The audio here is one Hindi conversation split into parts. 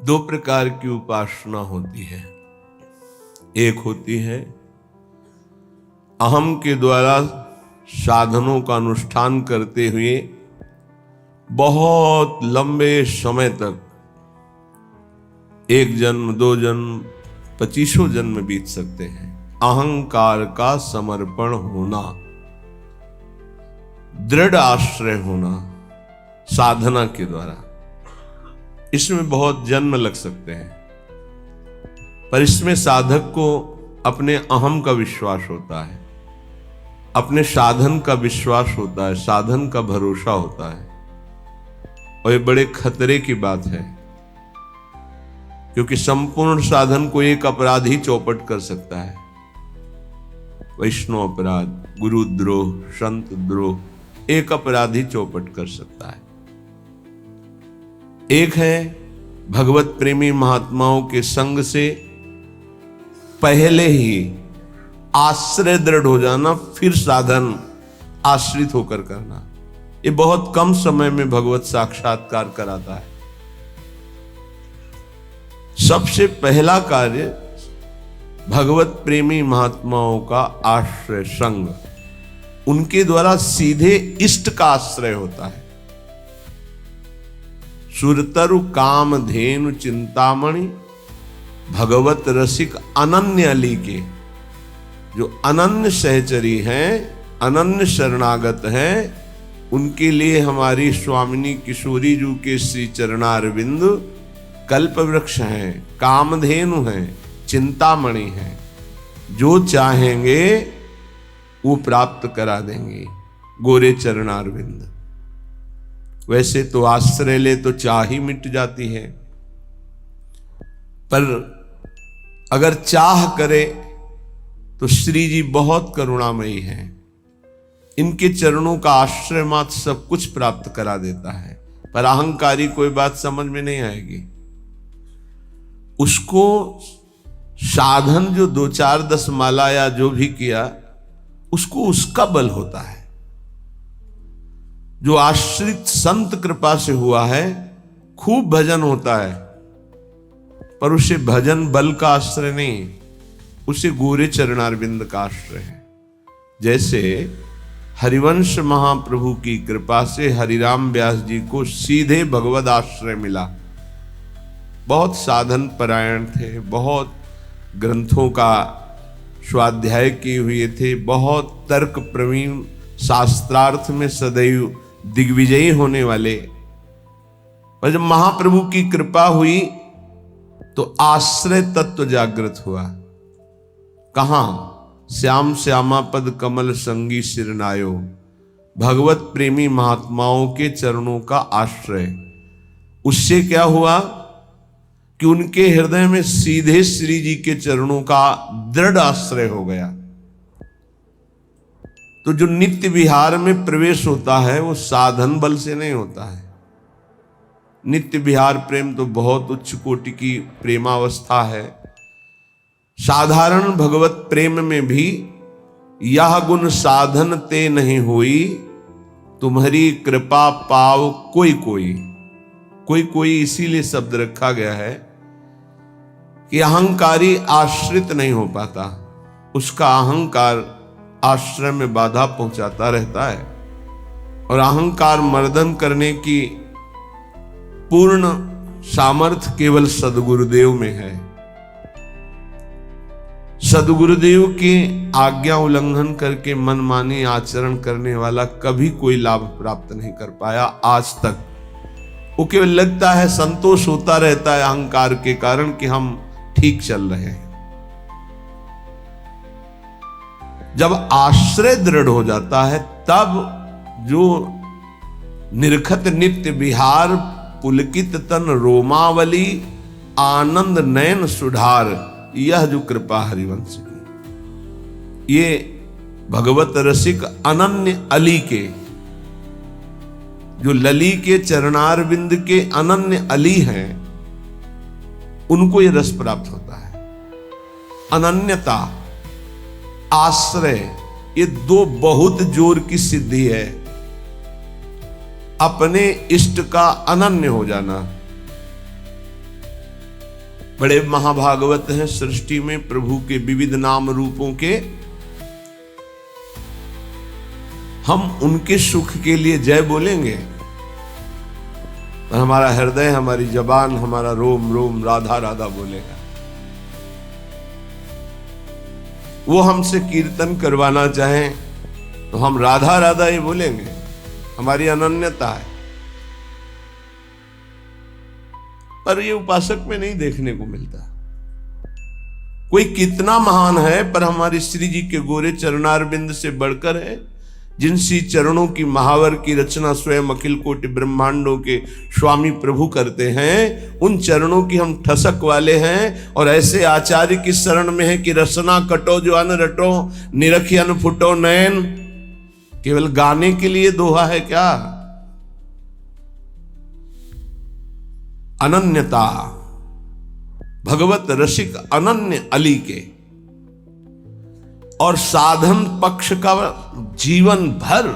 दो प्रकार की उपासना होती है। एक होती है अहम के द्वारा साधनों का अनुष्ठान करते हुए बहुत लंबे समय तक, एक जन्म, दो जन्म, 25 जन्म बीत सकते हैं, अहंकार का समर्पण होना, दृढ़ आश्रय होना साधना के द्वारा। इसमें बहुत जन्म लग सकते हैं, पर इसमें साधक को अपने अहम का विश्वास होता है, अपने साधन का विश्वास होता है, साधन का भरोसा होता है। और ये बड़े खतरे की बात है, क्योंकि संपूर्ण साधन को एक अपराधी चौपट कर सकता है। वैष्णव अपराध, गुरुद्रोह, संत द्रोह, एक अपराधी चौपट कर सकता है। एक है भगवत प्रेमी महात्माओं के संग से पहले ही आश्रय दृढ़ हो जाना, फिर साधन आश्रित होकर करना। ये बहुत कम समय में भगवत साक्षात्कार कराता है। सबसे पहला कार्य भगवत प्रेमी महात्माओं का आश्रय संग, उनके द्वारा सीधे इष्ट का आश्रय होता है। सुरतरु काम धेनु चिंतामणि भगवत रसिक अनन्य अली के, जो अनन्य सहचरी हैं, अनन्य शरणागत हैं, उनके लिए हमारी स्वामिनी किशोरी जी के श्री चरणारविंद कल्प वृक्ष हैं, कामधेनु हैं, चिंतामणि हैं। जो चाहेंगे वो प्राप्त करा देंगे गोरे चरणारविंद। वैसे तो आश्रय ले तो चाह ही मिट जाती है, पर अगर चाह करे तो श्री जी बहुत करुणामयी हैं। इनके चरणों का आश्रय मात्र सब कुछ प्राप्त करा देता है। पर अहंकारी कोई बात समझ में नहीं आएगी, उसको साधन जो 2, 4, 10 माला या जो भी किया, उसको उसका बल होता है। जो आश्रित संत कृपा से हुआ है, खूब भजन होता है, पर उसे भजन बल का आश्रय नहीं, उसे गोरे चरणारविंद का आश्रय है। जैसे हरिवंश महाप्रभु की कृपा से हरिराम व्यास जी को सीधे भगवद आश्रय मिला। बहुत साधन परायण थे, बहुत ग्रंथों का स्वाध्याय किए हुए थे, बहुत तर्क प्रवीण, शास्त्रार्थ में सदैव दिग्विजयी होने वाले। और जब महाप्रभु की कृपा हुई तो आश्रय तत्व जागृत हुआ। कहां? श्याम श्यामा पद कमल संगी सिरनायो, भगवत प्रेमी महात्माओं के चरणों का आश्रय। उससे क्या हुआ कि उनके हृदय में सीधे श्री जी के चरणों का दृढ़ आश्रय हो गया। तो जो नित्य विहार में प्रवेश होता है वो साधन बल से नहीं होता है। नित्य विहार प्रेम तो बहुत उच्च कोटि की प्रेमावस्था है। साधारण भगवत प्रेम में भी यह गुण साधन ते नहीं हुई, तुम्हारी कृपा पाव कोई कोई। कोई कोई इसीलिए शब्द रखा गया है कि अहंकारी आश्रित नहीं हो पाता, उसका अहंकार आश्रय में बाधा पहुंचाता रहता है। और अहंकार मर्दन करने की पूर्ण सामर्थ्य केवल सद्गुरुदेव में है। सद्गुरुदेव की आज्ञा उल्लंघन करके मनमानी आचरण करने वाला कभी कोई लाभ प्राप्त नहीं कर पाया आज तक। वो केवल लगता है, संतोष होता रहता है अहंकार के कारण कि हम ठीक चल रहे हैं। जब आश्रय दृढ़ हो जाता है तब जो निरखत नित्य विहार पुलकित तन रोमावली आनंद नयन सुधार, यह जो कृपा हरिवंश की, ये भगवत रसिक अनन्य अली के, जो लली के चरणारविंद के अनन्य अली हैं, उनको ये रस प्राप्त होता है। अनन्यता, आश्रय, ये दो बहुत जोर की सिद्धि है। अपने इष्ट का अनन्य हो जाना, बड़े महाभागवत हैं सृष्टि में, प्रभु के विविध नाम रूपों के। हम उनके सुख के लिए जय बोलेंगे, पर हमारा हृदय, हमारी जबान, हमारा रोम रोम राधा राधा बोलेगा। वो हमसे कीर्तन करवाना चाहें तो हम राधा राधा ही बोलेंगे, हमारी अनन्यता है। पर ये उपासक में नहीं देखने को मिलता। कोई कितना महान है, पर हमारे श्री जी के गोरे चरणारविंद से बढ़कर है, जिनसी चरणों की महावर की रचना स्वयं अखिल कोटि ब्रह्मांडों के स्वामी प्रभु करते हैं। उन चरणों की हम ठसक वाले हैं, और ऐसे आचार्य की शरण में है कि रसना कटो जो अन रटो, निरखी अन फुटो नयन। केवल गाने के लिए दोहा है क्या? अनन्यता, भगवत रसिक अनन्य अली के, और साधन पक्ष का जीवन भर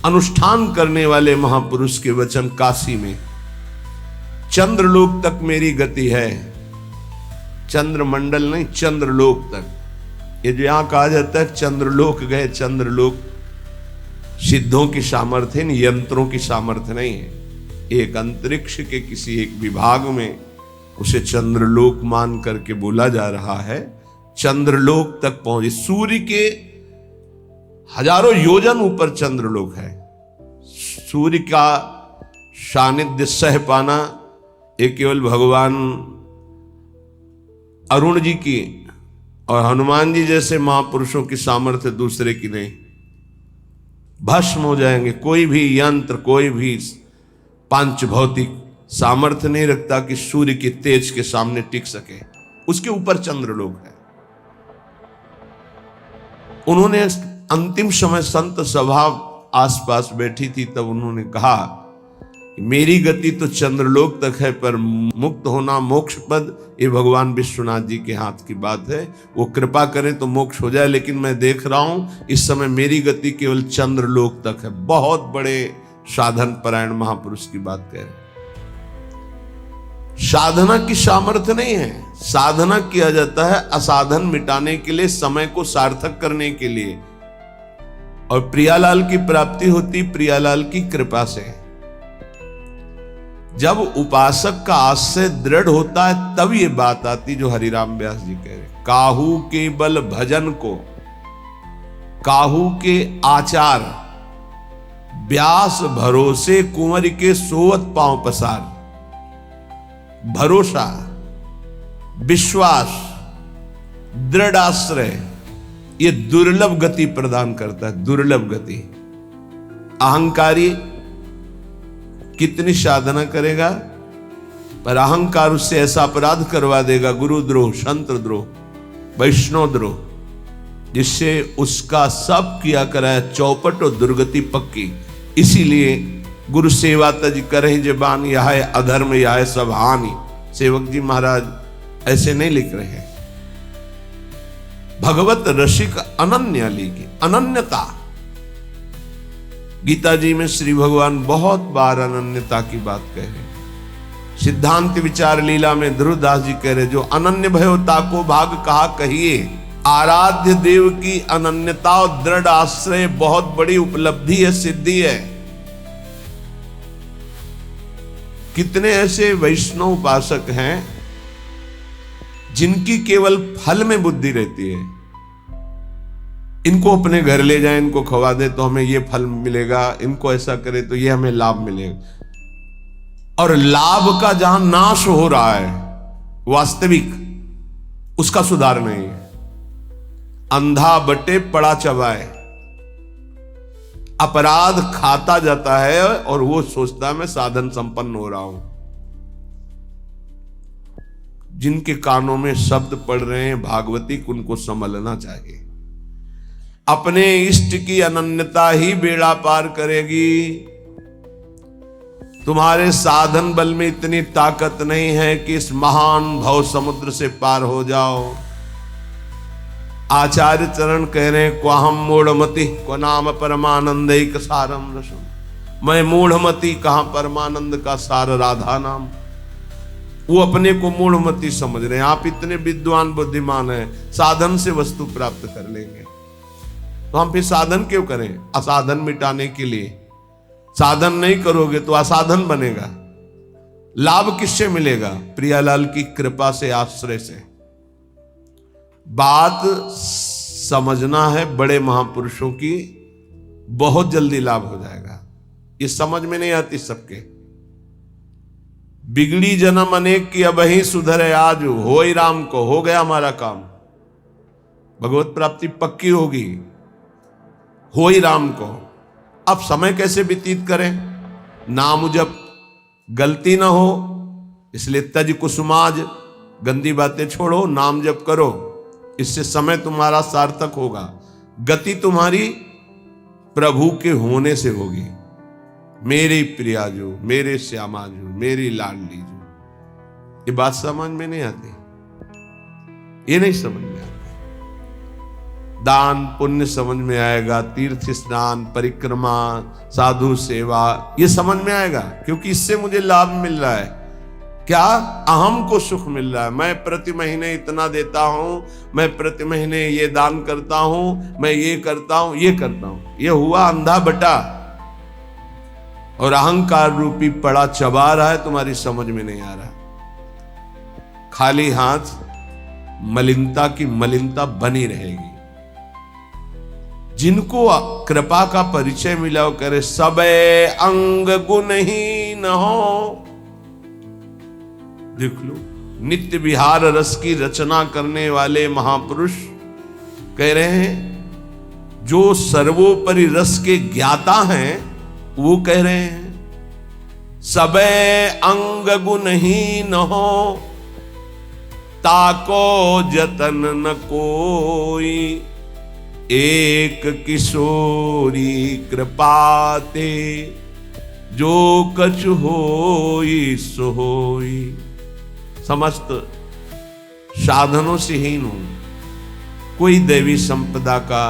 अनुष्ठान करने वाले महापुरुष के वचन काशी में, चंद्रलोक तक मेरी गति है। चंद्रमंडल नहीं, चंद्रलोक तक। ये जो यहां कहा जाता है चंद्रलोक गए, चंद्रलोक सिद्धों की सामर्थ्य, यंत्रों की सामर्थ्य नहीं है। एक अंतरिक्ष के किसी एक विभाग में उसे चंद्रलोक मान करके बोला जा रहा है। चंद्रलोक तक पहुंचे, सूर्य के हजारों योजन ऊपर चंद्रलोक है। सूर्य का सानिध्य सह पाना ये केवल भगवान अरुण जी की और हनुमान जी जैसे महापुरुषों की सामर्थ्य, दूसरे की नहीं। भस्म हो जाएंगे। कोई भी यंत्र, कोई भी पांच भौतिक सामर्थ्य नहीं रखता कि सूर्य के तेज के सामने टिक सके। उसके ऊपर चंद्रलोक है। उन्होंने अंतिम समय संत सभा आसपास बैठी थी, तब उन्होंने कहा मेरी गति तो चंद्रलोक तक है, पर मुक्त होना मोक्ष पद ये भगवान विश्वनाथ जी के हाथ की बात है। वो कृपा करें तो मोक्ष हो जाए, लेकिन मैं देख रहा हूं इस समय मेरी गति केवल चंद्रलोक तक है। बहुत बड़े साधन परायण महापुरुष की बात कह रहे हैं। साधना की सामर्थ्य नहीं है। साधना किया जाता है असाधन मिटाने के लिए, समय को सार्थक करने के लिए, और प्रियालाल की प्राप्ति होती प्रियालाल की कृपा से। जब उपासक का आश्रय दृढ़ होता है तब ये बात आती जो हरिराम व्यास जी कह रहे, काहू के बल भजन को, काहू के आचार, व्यास भरोसे कुंवर के सोवत पांव पसार। भरोसा, विश्वास, दृढ़ आश्रय ये दुर्लभ गति प्रदान करता है। दुर्लभ गति। अहंकारी कितनी साधना करेगा, पर अहंकार उससे ऐसा अपराध करवा देगा, गुरुद्रोह, संतद्रोह, वैष्णवद्रोह, जिससे उसका सब किया कराया चौपट और दुर्गति पक्की। इसीलिए गुरु सेवा तज करें जबान, यह है अधर्म, यह है सब हानि। सेवक जी महाराज ऐसे नहीं लिख रहे हैं। भगवत रसिक अनन्य अली की अनन्यता। गीता जी में श्री भगवान बहुत बार अनन्यता की बात कह रहे। सिद्धांत विचार लीला में ध्रुवदास जी कह रहे, जो अनन्य भयो ताको भाग कहा कहिए। आराध्य देव की अनन्यता और दृढ़ आश्रय बहुत बड़ी उपलब्धि है, सिद्धि है। कितने ऐसे वैष्णव उपासक हैं जिनकी केवल फल में बुद्धि रहती है। इनको अपने घर ले जाएं, इनको खवा दे तो हमें ये फल मिलेगा, इनको ऐसा करे तो ये हमें लाभ मिलेगा। और लाभ का जहां नाश हो रहा है वास्तविक, उसका सुधार नहीं है। अंधा बटे पड़ा चबाए, अपराध खाता जाता है और वो सोचता है मैं साधन संपन्न हो रहा हूं। जिनके कानों में शब्द पड़ रहे हैं भागवती, उनको संभलना चाहिए। अपने इष्ट की अनन्यता ही बेड़ा पार करेगी। तुम्हारे साधन बल में इतनी ताकत नहीं है कि इस महान भव समुद्र से पार हो जाओ। आचार्य चरण कह रहे हैं, क्वाहम मूढ़मति को नाम परमानंद एक सारम रसम। मैं मूढ़मति, कहां परमानंद का सार राधा नाम। वो अपने को मूढ़मती समझ रहे हैं। आप इतने विद्वान बुद्धिमान हैं, साधन से वस्तु प्राप्त कर लेंगे, तो हम फिर साधन क्यों करें? असाधन मिटाने के लिए। साधन नहीं करोगे तो असाधन बनेगा। लाभ किससे मिलेगा? प्रियालाल की कृपा से, आश्रय से। बात समझना है बड़े महापुरुषों की, बहुत जल्दी लाभ हो जाएगा। ये समझ में नहीं आती सबके। बिगड़ी जन्म अनेक की अब ही सुधरे आज, हो ही राम को, हो गया हमारा काम। भगवत प्राप्ति पक्की होगी, हो ही राम को। अब समय कैसे व्यतीत करें? नाम जप, गलती ना हो, इसलिए तज कुसुमाज, गंदी बातें छोड़ो, नाम जप करो। इससे समय तुम्हारा सार्थक होगा। गति तुम्हारी प्रभु के होने से होगी। मेरी प्रियाजू, मेरे श्यामाजू, मेरी लाडली जू। ये बात समझ में नहीं आती, ये नहीं समझ में आती। दान पुण्य समझ में आएगा, तीर्थ स्नान, परिक्रमा, साधु सेवा, ये समझ में आएगा, क्योंकि इससे मुझे लाभ मिल रहा है। क्या? अहम को सुख मिल रहा है। मैं प्रति महीने इतना देता हूं, मैं प्रति महीने ये दान करता हूं, मैं ये करता हूं, ये करता हूं। ये हुआ अंधा बटा, और अहंकार रूपी पड़ा चबा रहा है, तुम्हारी समझ में नहीं आ रहा। खाली हाथ मलिनता की मलिनता बनी रहेगी। जिनको कृपा का परिचय मिला वो करे सबे अंग गुणहीन हो। देख लो, नित्य विहार रस की रचना करने वाले महापुरुष कह रहे हैं, जो सर्वोपरि रस के ज्ञाता हैं, वो कह रहे हैं सबे अंग गुणहीन हो, ताको जतन न कोई, एक किशोरी कृपाते, जो कछु होई सो होई। समस्त साधनों से हीन हूं, कोई देवी संपदा का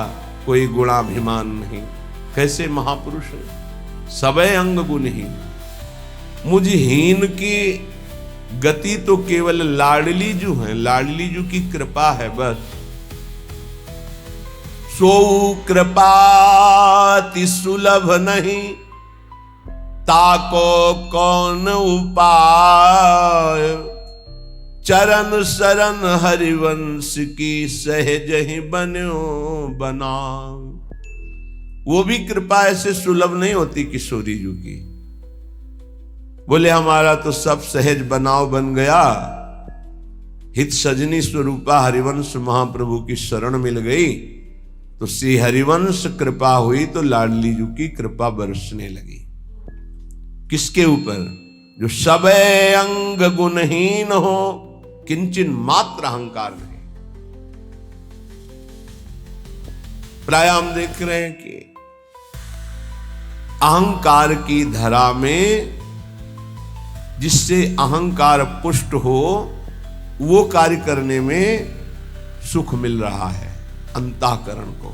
कोई गुणाभिमान नहीं। कैसे महापुरुष है? सबे अंग गुणहीन। मुझ हीन की गति तो केवल लाडली जू है, लाडली जू की कृपा है बस। सो कृपाति सुलभ नहीं, ताको कौन उपाय, चरण शरण हरिवंश की सहज ही बन्यो बना। वो भी कृपा ऐसे सुलभ नहीं होती किशोरी जी की। बोले हमारा तो सब सहज बनाव बन गया, हित सजनी स्वरूपा हरिवंश महाप्रभु की शरण मिल गई, तो श्री हरिवंश कृपा हुई, तो लाडली जी की कृपा बरसने लगी। किसके ऊपर? जो सबे अंग गुणहीन हो, किंचन मात्र अहंकार नहीं। प्राय हम देख रहे हैं कि अहंकार की धरा में जिससे अहंकार पुष्ट हो, वो कार्य करने में सुख मिल रहा है अंतःकरण को।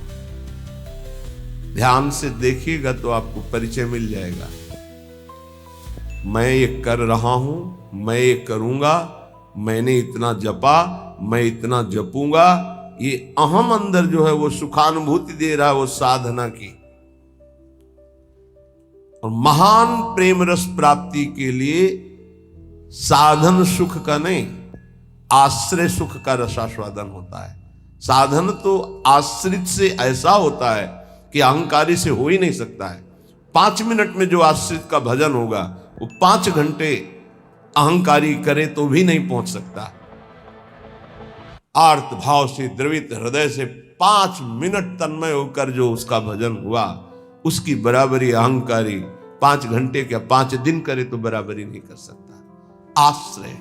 ध्यान से देखिएगा तो आपको परिचय मिल जाएगा। मैं ये कर रहा हूं, मैं ये करूंगा, मैंने इतना जपा, मैं इतना जपूंगा, ये अहम अंदर जो है वो सुखानुभूति दे रहा है, वो साधना की। और महान प्रेम रस प्राप्ति के लिए साधन सुख का नहीं, आश्रय सुख का रसास्वादन होता है। साधन तो आश्रित से ऐसा होता है कि अहंकारी से हो ही नहीं सकता है। 5 मिनट में जो आश्रित का भजन होगा, वो 5 घंटे अहंकारी करे तो भी नहीं पहुंच सकता। आर्त भाव से, द्रवित हृदय से 5 मिनट तन्मय होकर जो उसका भजन हुआ, उसकी बराबरी अहंकारी 5 घंटे क्या 5 दिन करे तो बराबरी नहीं कर सकता। आश्रय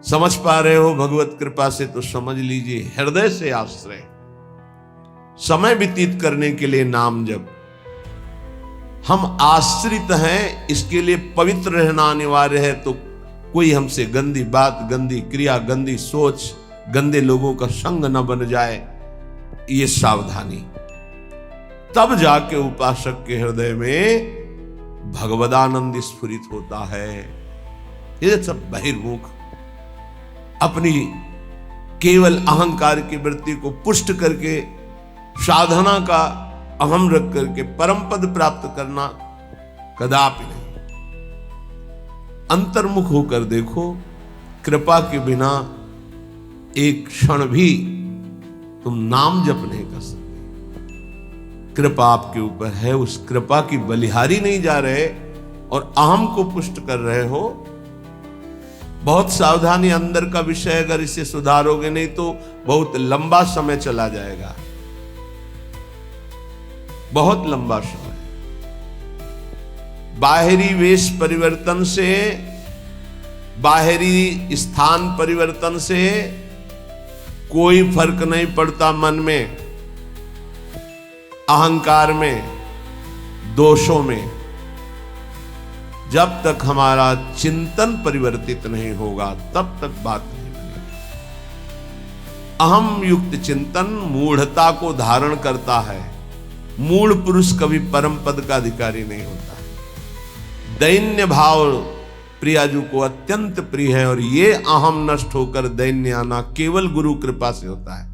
समझ पा रहे हो? भगवत कृपा से तो समझ लीजिए, हृदय से आश्रय। समय व्यतीत करने के लिए नाम जप। हम आश्रित हैं, इसके लिए पवित्र रहना अनिवार्य है। तो कोई हमसे गंदी बात, गंदी क्रिया, गंदी सोच, गंदे लोगों का संग न बन जाए, ये सावधानी। तब जाके उपासक के हृदय में भगवदानंद स्फुरित होता है। ये सब बहिर्मुख अपनी केवल अहंकार की वृत्ति को पुष्ट करके साधना का अहम रख करके परम पद प्राप्त करना कदापि नहीं। अंतर्मुख होकर देखो, कृपा के बिना एक क्षण भी तुम नाम जप नहीं कर सकते। कृपा आपके ऊपर है, उस कृपा की बलिहारी नहीं जा रहे और अहम को पुष्ट कर रहे हो। बहुत सावधानी, अंदर का विषय, अगर इसे सुधारोगे नहीं तो बहुत लंबा समय चला जाएगा, बहुत लंबा समय। बाहरी वेश परिवर्तन से, बाहरी स्थान परिवर्तन से कोई फर्क नहीं पड़ता मन में, अहंकार में, दोषों में। जब तक हमारा चिंतन परिवर्तित नहीं होगा तब तक बात नहीं बनेगी। अहम युक्त चिंतन मूढ़ता को धारण करता है। मूढ़ पुरुष कभी परम पद का अधिकारी नहीं होता। दैन्य भाव प्रियाजू को अत्यंत प्रिय है और ये अहम नष्ट होकर दैन्य आना केवल गुरु कृपा से होता है।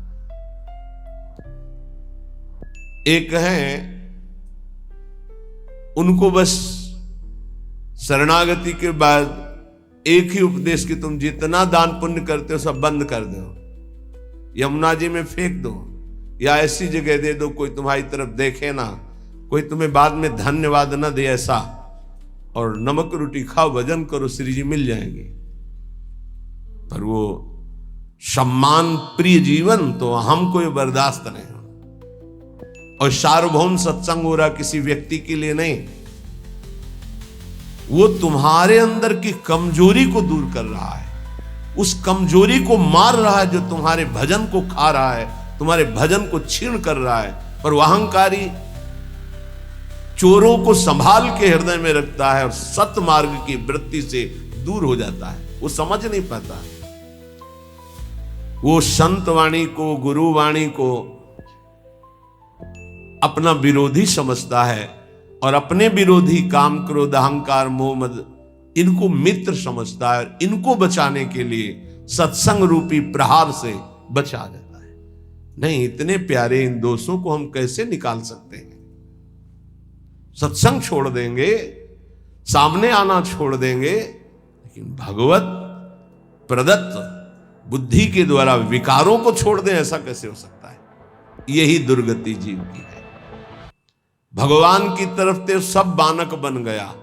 एक है, उनको बस शरणागति के बाद एक ही उपदेश कि तुम जितना दान पुण्य करते हो सब बंद कर दो, यमुना जी में फेंक दो, या ऐसी जगह दे दो कोई तुम्हारी तरफ देखे ना, कोई तुम्हें बाद में धन्यवाद न दे, ऐसा। और नमक रोटी खाओ, भजन करो, श्री जी मिल जाएंगे। पर वो सम्मान प्रिय जीवन तो हमको ये बर्दाश्त नहीं हो। और सार्वभौम सत्संग हो रहा किसी व्यक्ति के लिए नहीं, वो तुम्हारे अंदर की कमजोरी को दूर कर रहा है, उस कमजोरी को मार रहा है जो तुम्हारे भजन को खा रहा है, तुम्हारे भजन को छीण कर रहा है। पर वह अहंकारी चोरों को संभाल के हृदय में रखता है और सत्य मार्ग की वृत्ति से दूर हो जाता है। वो समझ नहीं पाता, वो संत वाणी को, गुरु वाणी को अपना विरोधी समझता है और अपने विरोधी काम, क्रोध, अहंकार, मोह, मद इनको मित्र समझता है और इनको बचाने के लिए सत्संग रूपी प्रहार से बचा जाता है। नहीं, इतने प्यारे इन दोषों को हम कैसे निकाल सकते हैं? सत्संग छोड़ देंगे, सामने आना छोड़ देंगे, लेकिन भगवत प्रदत्त बुद्धि के द्वारा विकारों को छोड़ दें, ऐसा कैसे हो सकता है? यही दुर्गति जीव की है। भगवान की तरफ ते सब बानक बन गया,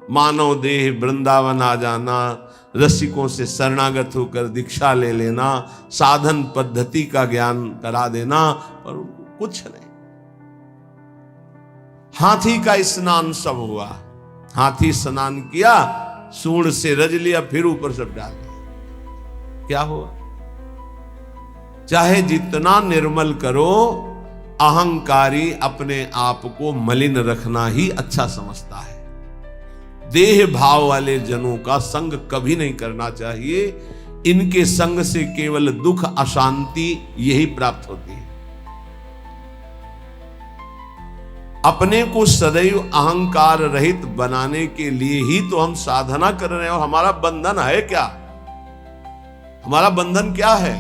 मानव देह वृंदावन आ जाना, रसिकों से शरणागत होकर दीक्षा ले लेना, साधन पद्धति का ज्ञान करा देना, और उनको कुछ नहीं। हाथी का स्नान सब हुआ, हाथी स्नान किया, सूंड से रज लिया, फिर ऊपर सब डाल दिया, क्या हुआ? चाहे जितना निर्मल करो, अहंकारी अपने आप को मलिन रखना ही अच्छा समझता है। देह भाव वाले जनों का संग कभी नहीं करना चाहिए। इनके संग से केवल दुख, अशांति यही प्राप्त होती है। अपने को सदैव अहंकार रहित बनाने के लिए ही तो हम साधना कर रहे हैं। और हमारा बंधन है क्या? हमारा बंधन क्या है?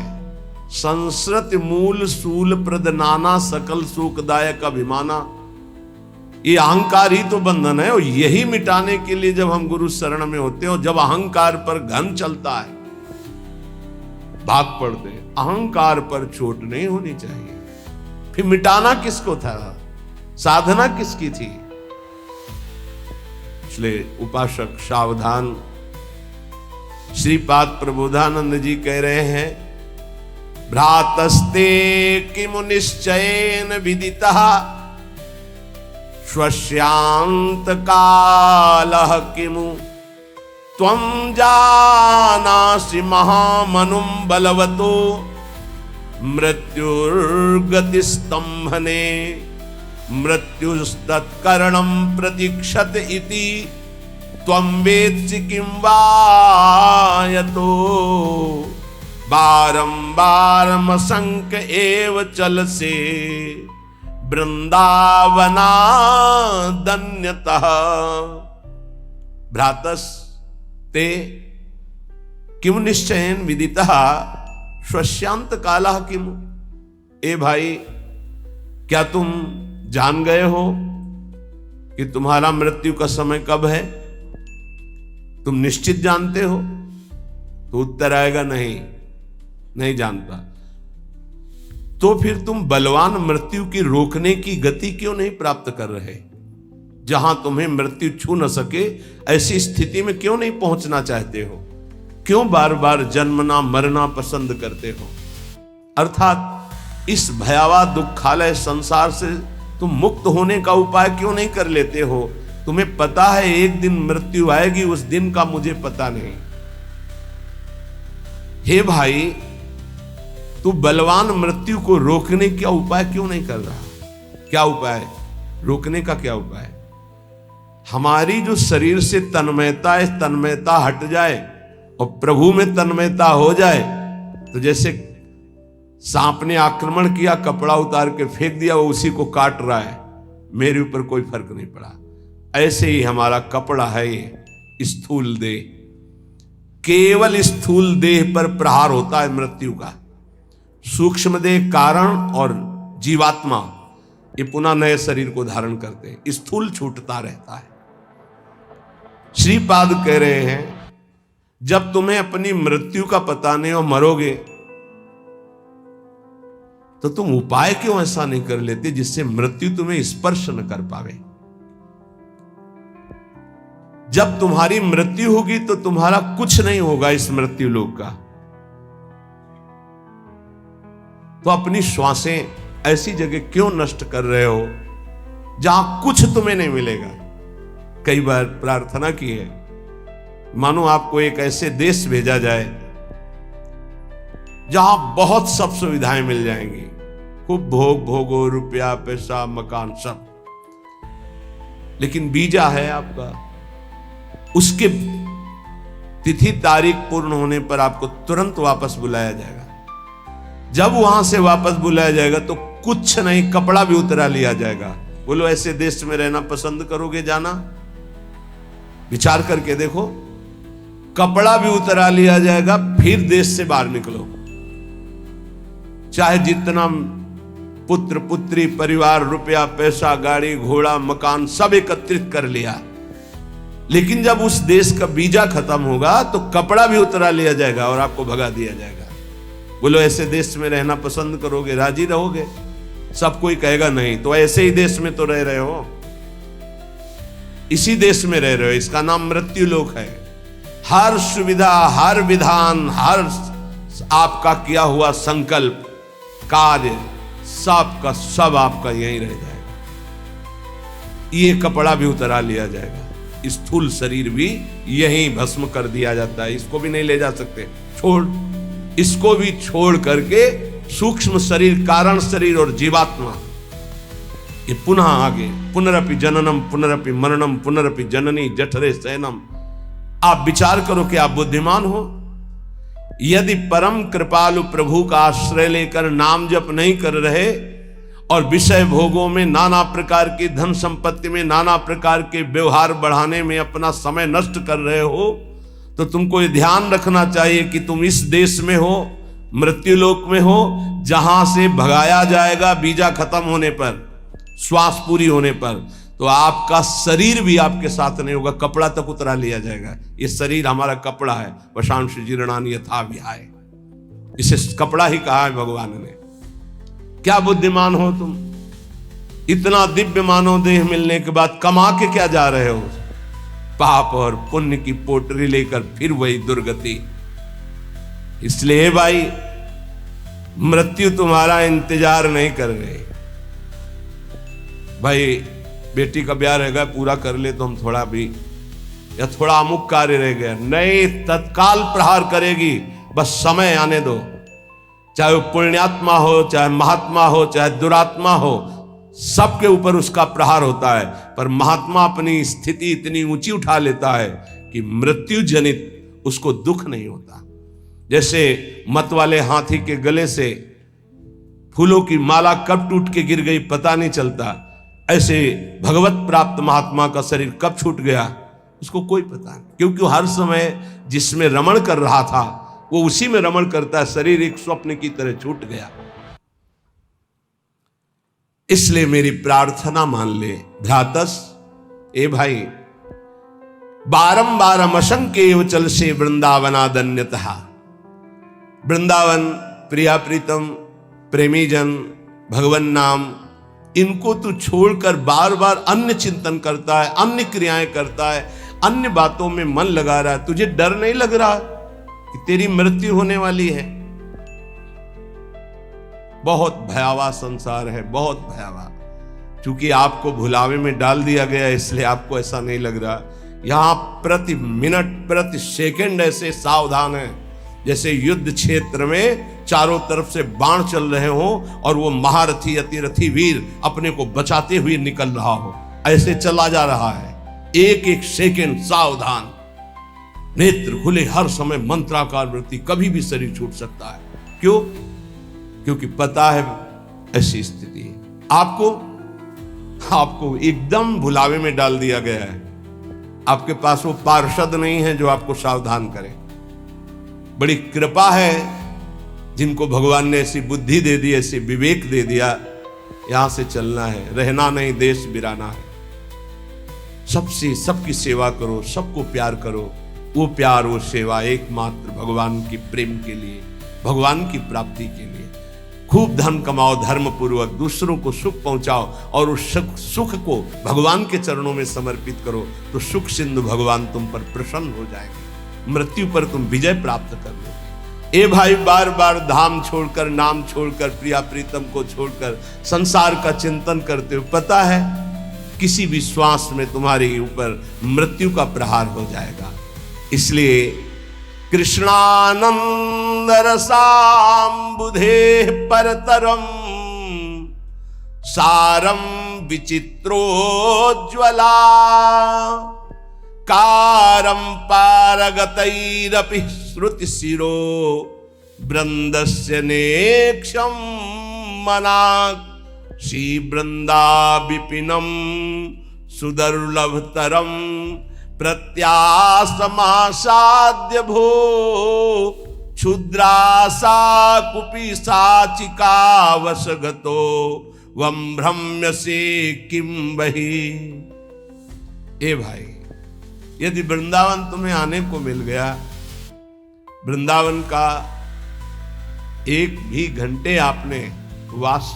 संस्कृत मूल सूल प्रद नाना सकल सुखदायक अभिमाना, ये अहंकार ही तो बंधन है। और यही मिटाने के लिए जब हम गुरु शरण में होते हैं, और जब अहंकार पर घन चलता है, भाग पड़ते हैं। अहंकार पर चोट नहीं होनी चाहिए। फिर मिटाना किसको था? साधना किसकी थी? इसलिए उपासक सावधान। श्रीपाद प्रबोधानंद जी कह रहे हैं, भ्रातस्ते किमु निश्चयेन विदितः स्वस्यांत कालः किमु त्वं जानासि महामनुं बलवतो मृत्युर्गतिस्तंभने मृत्युस्तत्करणं प्रतीक्षत इति त्वं वेत्सि किं वा यतो बारंबारमसंक एव चलसे वृंदावनादन्यतः। भ्रातस ते किम निश्चयन विदिता श्वश्यांत काला किम। ए भाई, क्या तुम जान गए हो कि तुम्हारा मृत्यु का समय कब है? तुम निश्चित जानते हो? तो उत्तर आएगा नहीं जानता। तो फिर तुम बलवान मृत्यु की रोकने की गति क्यों नहीं प्राप्त कर रहे? जहां तुम्हें मृत्यु छू न सके ऐसी स्थिति में क्यों नहीं पहुंचना चाहते हो? क्यों बार बार जन्मना मरना पसंद करते हो? अर्थात इस भयावह दुखालय संसार से तुम मुक्त होने का उपाय क्यों नहीं कर लेते हो? तुम्हें पता है एक दिन मृत्यु आएगी, उस दिन का मुझे पता नहीं। हे भाई, तू बलवान मृत्यु को रोकने का उपाय क्यों नहीं कर रहा? क्या उपाय? रोकने का क्या उपाय? हमारी जो शरीर से तन्मयता है, तन्मयता हट जाए और प्रभु में तन्मयता हो जाए, तो जैसे सांप ने आक्रमण किया, कपड़ा उतार के फेंक दिया, वो उसी को काट रहा है, मेरे ऊपर कोई फर्क नहीं पड़ा। ऐसे ही हमारा कपड़ा है ये स्थूल देह, केवल स्थूल देह पर प्रहार होता है मृत्यु का। सूक्ष्म देह कारण और जीवात्मा ये पुनः नए शरीर को धारण करते हैं, स्थूल छूटता रहता है। श्रीपाद कह रहे हैं, जब तुम्हें अपनी मृत्यु का पता नहीं और मरोगे, तो तुम उपाय क्यों ऐसा नहीं कर लेते जिससे मृत्यु तुम्हें स्पर्श न कर पावे? जब तुम्हारी मृत्यु होगी तो तुम्हारा कुछ नहीं होगा इस मृत्यु लोक का। तो अपनी श्वासें ऐसी जगह क्यों नष्ट कर रहे हो जहां कुछ तुम्हें नहीं मिलेगा? कई बार प्रार्थना की है, मानो आपको एक ऐसे देश भेजा जाए जहां बहुत सब सुविधाएं मिल जाएंगी, खूब भोगो, रुपया पैसा मकान सब, लेकिन वीजा है आपका, उसके तिथि तारीख पूर्ण होने पर आपको तुरंत वापस बुलाया जाएगा। जब वहां से वापस बुलाया जाएगा तो कुछ नहीं, कपड़ा भी उतरा लिया जाएगा। बोलो, ऐसे देश में रहना पसंद करोगे जाना? विचार करके देखो, कपड़ा भी उतरा लिया जाएगा, फिर देश से बाहर निकलो। चाहे जितना पुत्र पुत्री परिवार रुपया पैसा गाड़ी घोड़ा मकान सब एकत्रित कर लिया, लेकिन जब उस देश का वीजा खत्म होगा तो कपड़ा भी उतरा लिया जाएगा और आपको भगा दिया जाएगा। बोलो, ऐसे देश में रहना पसंद करोगे, राजी रहोगे? सब कोई कहेगा नहीं। तो ऐसे ही देश में तो रह रहे हो, इसी देश में रह रहे हो, इसका नाम मृत्यु लोक है। हर सुविधा, हर विधान, हर आपका किया हुआ संकल्प कार्य सब का सब आपका यहीं रह जाएगा। ये कपड़ा भी उतरा लिया जाएगा, स्थूल शरीर भी यहीं भस्म कर दिया जाता है, इसको भी नहीं ले जा सकते, छोड़, इसको भी छोड़ करके सूक्ष्म शरीर, कारण शरीर और जीवात्मा ये पुनः आगे पुनरपि जननम पुनरपि मरणम पुनरपि जननी जठरे शयनम। आप विचार करो कि आप बुद्धिमान हो। यदि परम कृपालु प्रभु का आश्रय लेकर नाम जप नहीं कर रहे और विषय भोगों में, नाना प्रकार की धन संपत्ति में, नाना प्रकार के व्यवहार बढ़ाने में अपना समय नष्ट कर रहे हो, तो तुमको ये ध्यान रखना चाहिए कि तुम इस देश में हो, मृत्यु लोक में हो, जहां से भगाया जाएगा वीजा खत्म होने पर, श्वास पूरी होने पर। तो आपका शरीर भी आपके साथ नहीं होगा, कपड़ा तक उतरा लिया जाएगा। ये शरीर हमारा कपड़ा है, वशांश जीर्णानि यथा विहाय, इसे कपड़ा ही कहा है भगवान ने। क्या बुद्धिमान हो तुम? इतना दिव्य मानव देह मिलने के बाद कमा के क्या जा रहे हो? पाप और पुण्य की पोटरी लेकर फिर वही दुर्गति। इसलिए भाई, मृत्यु तुम्हारा इंतजार नहीं कर रहे। भाई, बेटी का ब्याह रहेगा, पूरा कर ले तो हम थोड़ा भी, या थोड़ा अमुक कार्य रह गया, नहीं, तत्काल प्रहार करेगी, बस समय आने दो। चाहे वो पुण्यात्मा हो, चाहे महात्मा हो, चाहे दुरात्मा हो, सबके ऊपर उसका प्रहार होता है। पर महात्मा अपनी स्थिति इतनी ऊंची उठा लेता है कि मृत्यु जनित उसको दुख नहीं होता। जैसे मत वाले हाथी के गले से फूलों की माला कब टूट के गिर गई पता नहीं चलता, ऐसे भगवत प्राप्त महात्मा का शरीर कब छूट गया उसको कोई पता नहीं, क्योंकि हर समय जिसमें रमण कर रहा था वो उसी में रमण करता है। शरीर एक स्वप्न की तरह छूट गया। इसलिए मेरी प्रार्थना मान ले भ्रातस, ए भाई, बारंबार अमशंकेव चल से वृंदावनादन्यतः। वृंदावन, प्रिया प्रीतम, प्रेमी जन, भगवान नाम, इनको तू छोड़कर बार बार अन्य चिंतन करता है, अन्य क्रियाएं करता है, अन्य बातों में मन लगा रहा है। तुझे डर नहीं लग रहा कि तेरी मृत्यु होने वाली है? बहुत भयावह संसार है, बहुत भयावह। क्योंकि आपको भुलावे में डाल दिया गया इसलिए आपको ऐसा नहीं लग रहा। यहां प्रति मिनट प्रति सेकंड ऐसे सावधान है जैसे युद्ध क्षेत्र में चारों तरफ से बाण चल रहे हो और वो महारथी अतिरथी वीर अपने को बचाते हुए निकल रहा हो, ऐसे चला जा रहा है। एक एक सेकंड सावधान, नेत्र खुले हर समय, मंत्राकार वृत्ति, कभी भी शरीर छूट सकता है। क्यों? क्योंकि पता है ऐसी स्थिति है। आपको एकदम भुलावे में डाल दिया गया है। आपके पास वो पार्षद नहीं है जो आपको सावधान करे। बड़ी कृपा है जिनको भगवान ने ऐसी बुद्धि दे दी, ऐसी विवेक दे दिया। यहां से चलना है, रहना नहीं, देश बिराना है। सबसे सबकी सेवा करो, सबको प्यार करो। वो प्यार, वो सेवा एकमात्र भगवान की प्रेम के लिए, भगवान की प्राप्ति के लिए। खूब धन कमाओ, धर्म पूर्वक दूसरों को सुख पहुंचाओ और उस सुख को भगवान के चरणों में समर्पित करो, तो सुख सिंधु भगवान तुम पर प्रसन्न हो जाएंगे। मृत्यु पर तुम विजय प्राप्त कर लोगे। ए भाई, बार बार धाम छोड़कर, नाम छोड़कर, प्रिया प्रीतम को छोड़कर संसार का चिंतन करते हो, पता है किसी भी श्वास में तुम्हारे ऊपर मृत्यु का प्रहार हो जाएगा। इसलिए कृष्णानंद रसाम्बुधे परतरम सारम विचित्रोज्ज्वला कारम पारगतैरपि श्रुति शिरो वृंदस्य नेक्षम मनाक् श्री वृंदा विपिनम सुदुर्लभतरम प्रत्यासमासाद्य भो क्षुद्रासा कुपी साचिका वशगतो वम भ्रम्यसे किम बहि। ए भाई, यदि वृंदावन तुम्हें आने को मिल गया, वृंदावन का एक भी घंटे आपने वास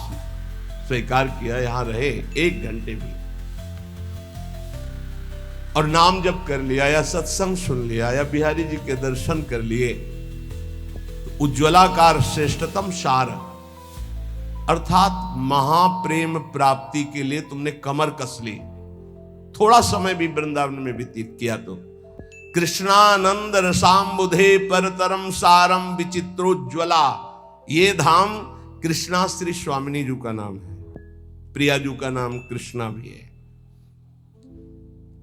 स्वीकार किया, यहां रहे एक घंटे भी, और नाम जप कर लिया या सत्संग सुन लिया या बिहारी जी के दर्शन कर लिए, तो उज्ज्वलाकार श्रेष्ठतम सार अर्थात महाप्रेम प्राप्ति के लिए तुमने कमर कस ली। थोड़ा समय भी वृंदावन में व्यतीत किया तो कृष्णानंद रसाम्बुधे परतरम सारम विचित्रोज्ज्वला। ये धाम कृष्णा श्री स्वामिनी जी का नाम है, प्रिया जी का नाम कृष्णा भी है।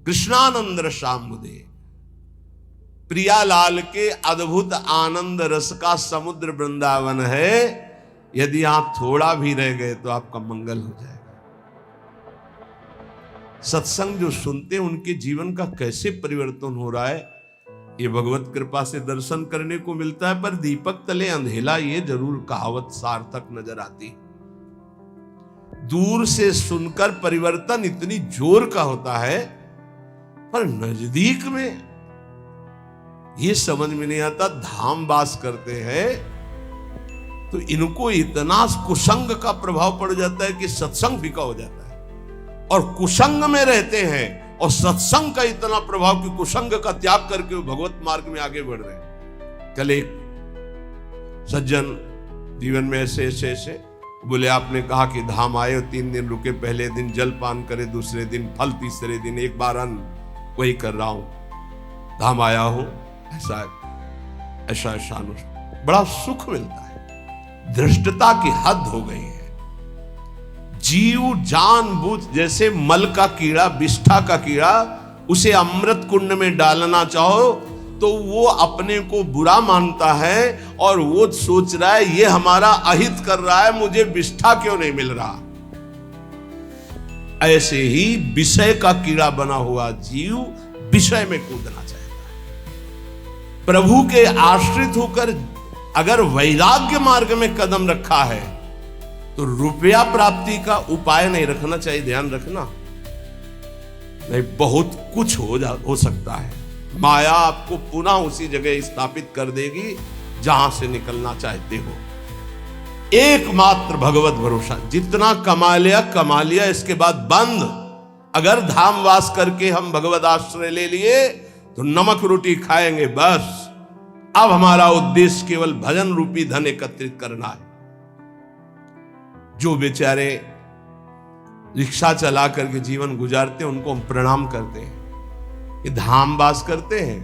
कृष्णानंद रसाम्बुधे, प्रियालाल के अद्भुत आनंद रस का समुद्र वृंदावन है। यदि आप थोड़ा भी रह गए तो आपका मंगल हो जाएगा। सत्संग जो सुनते हैं उनके जीवन का कैसे परिवर्तन हो रहा है, ये भगवत कृपा से दर्शन करने को मिलता है। पर दीपक तले अंधेला, ये जरूर कहावत सार्थक नजर आती। दूर से सुनकर परिवर्तन इतनी जोर का होता है, पर नजदीक में ये समझ में नहीं आता। धाम वास करते हैं तो इनको इतना कुसंग का प्रभाव पड़ जाता है कि सत्संग फीका हो जाता है, और कुसंग में रहते हैं और सत्संग का इतना प्रभाव कि कुसंग का त्याग करके वो भगवत मार्ग में आगे बढ़ रहे हैं। कल एक सज्जन जीवन में ऐसे ऐसे ऐसे बोले, आपने कहा कि धाम आए, 3 दिन रुके, पहले दिन जल पान करे, दूसरे दिन फल, तीसरे दिन एक बार अन्न, वही कर रहा हूं, धाम आया हूं, ऐसा ऐसा ऐसा बड़ा सुख मिलता है। धृष्टता की हद हो गई है। जीव जानबूझ, जैसे मल का कीड़ा, विष्ठा का कीड़ा, उसे अमृत कुंड में डालना चाहो तो वो अपने को बुरा मानता है और वो सोच रहा है ये हमारा अहित कर रहा है, मुझे विष्ठा क्यों नहीं मिल रहा। ऐसे ही विषय का कीड़ा बना हुआ जीव विषय में कूदना चाहता है। प्रभु के आश्रित होकर अगर वैराग्य मार्ग में कदम रखा है तो रुपया प्राप्ति का उपाय नहीं रखना चाहिए, ध्यान रखना। नहीं, बहुत कुछ हो सकता है। माया आपको पुनः उसी जगह स्थापित कर देगी जहां से निकलना चाहते हो। एकमात्र भगवत भरोसा, जितना कमा लिया, इसके बाद बंद। अगर धामवास करके हम भगवत आश्रय ले लिए तो नमक रोटी खाएंगे बस। अब हमारा उद्देश्य केवल भजन रूपी धन एकत्रित करना है। जो बेचारे रिक्शा चला करके जीवन गुजारते हैं उनको हम प्रणाम करते हैं। ये धामवास करते हैं,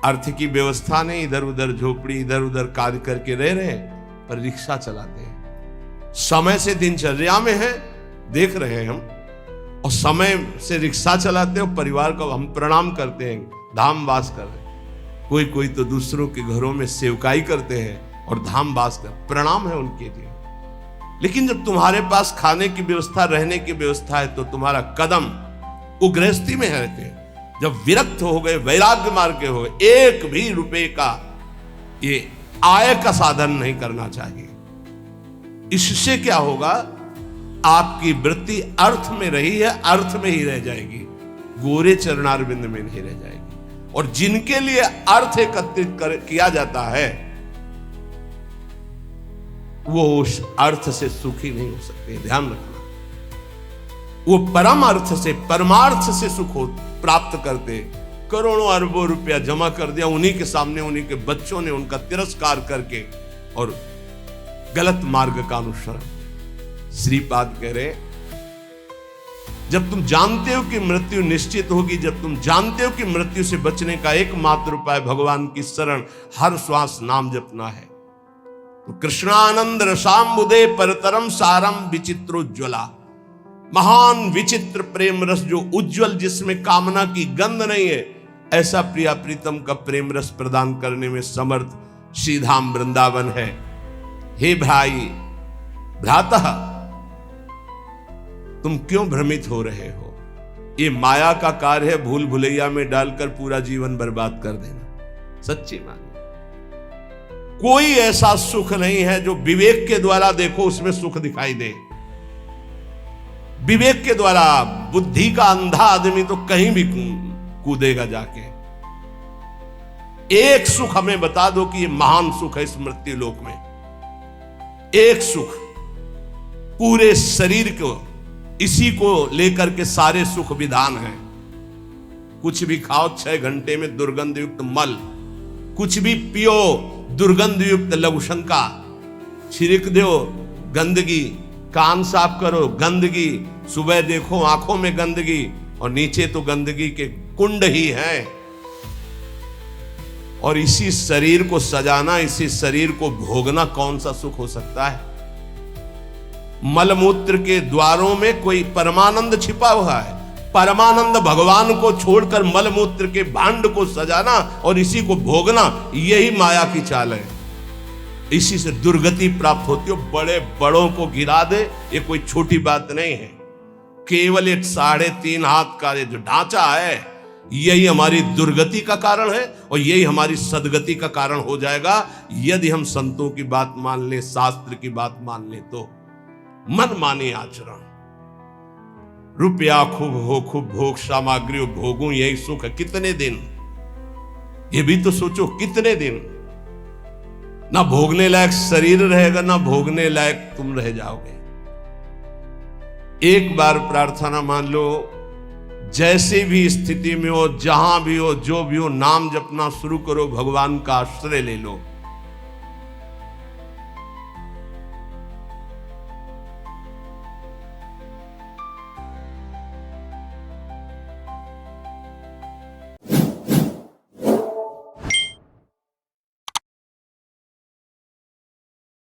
अर्थ की व्यवस्था नहीं, इधर उधर झोपड़ी, इधर उधर कार्य करके रह रहे हैं, पर रिक्शा चलाते हैं। समय से दिनचर्या में है, देख रहे हैं हम, और समय से रिक्शा चलाते हैं, परिवार को हम प्रणाम करते हैं, धामवास कर रहे हैं। कोई तो दूसरों के घरों में सेवकाई करते हैं और धामवास कर, प्रणाम है उनके लिए। लेकिन जब तुम्हारे पास खाने की व्यवस्था, रहने की व्यवस्था है, तो तुम्हारा कदम वो गृहस्थी में है। जब विरक्त हो गए, वैराग्य मार्ग के हो गए, एक भी रुपए का ये आय का साधन नहीं करना चाहिए। इससे क्या होगा, आपकी वृत्ति अर्थ में रही है, अर्थ में ही रह जाएगी, गोरे चरणारविंद में नहीं रह जाएगी। और जिनके लिए अर्थ एकत्रित किया जाता है वो उस अर्थ से सुखी नहीं हो सकते, ध्यान रखना। वो परम अर्थ से, परमार्थ से सुख प्राप्त करते। करोड़ों अरबों रुपया जमा कर दिया, उन्हीं के सामने उन्हीं के बच्चों ने उनका तिरस्कार करके और गलत मार्ग का अनुसरण। श्रीपाद कह रहे, जब तुम जानते हो कि मृत्यु निश्चित होगी, जब तुम जानते हो कि मृत्यु से बचने का एकमात्र उपाय भगवान की शरण, हर श्वास नाम जपना है, तो कृष्णानंद रसाम्बुदे परतरम सारम विचित्रोज्ज्वला, महान विचित्र प्रेम रस जो उज्जवल, जिसमें कामना की गंध नहीं है, ऐसा प्रिया प्रीतम का प्रेम रस प्रदान करने में समर्थ श्रीधाम वृंदावन है। हे भाई भ्रातः, तुम क्यों भ्रमित हो रहे हो? ये माया का कार्य है, भूल भुलैया में डालकर पूरा जीवन बर्बाद कर देना। सच्ची मानिए, कोई ऐसा सुख नहीं है जो विवेक के द्वारा देखो उसमें सुख दिखाई दे। विवेक के द्वारा, बुद्धि का अंधा आदमी तो कहीं भी कूदेगा जाके। एक सुख हमें बता दो कि ये महान सुख है इस मृत्यु लोक में। एक सुख, पूरे शरीर को इसी को लेकर के सारे सुख विधान है। कुछ भी खाओ 6 घंटे में दुर्गंध युक्त मल, कुछ भी पियो दुर्गंध युक्त लघुशंका, छिड़क दो गंदगी, कान साफ करो गंदगी, सुबह देखो आंखों में गंदगी, और नीचे तो गंदगी के कुंड ही हैं। और इसी शरीर को सजाना, इसी शरीर को भोगना कौन सा सुख हो सकता है? मलमूत्र के द्वारों में कोई परमानंद छिपा हुआ है। परमानंद भगवान को छोड़कर मलमूत्र के भांड को सजाना और इसी को भोगना, यही माया की चाल है। इसी से दुर्गति प्राप्त होती हो। बड़े बड़ों को गिरा दे, ये कोई छोटी बात नहीं है। केवल एक 3.5 हाथ का ये जो ढांचा है, यही हमारी दुर्गति का कारण है और यही हमारी सदगति का कारण हो जाएगा यदि हम संतों की बात मान ले, शास्त्र की बात मान ले। तो मन माने आचरण, रुपया खूब हो, खूब भोग सामग्री हो, भोगूं यही सुख है। कितने दिन, ये भी तो सोचो, कितने दिन ना भोगने लायक शरीर रहेगा, ना भोगने लायक तुम रह जाओगे। एक बार प्रार्थना मान लो, जैसे भी स्थिति में हो, जहां भी हो, जो भी हो, नाम जपना शुरू करो, भगवान का आश्रय ले लो।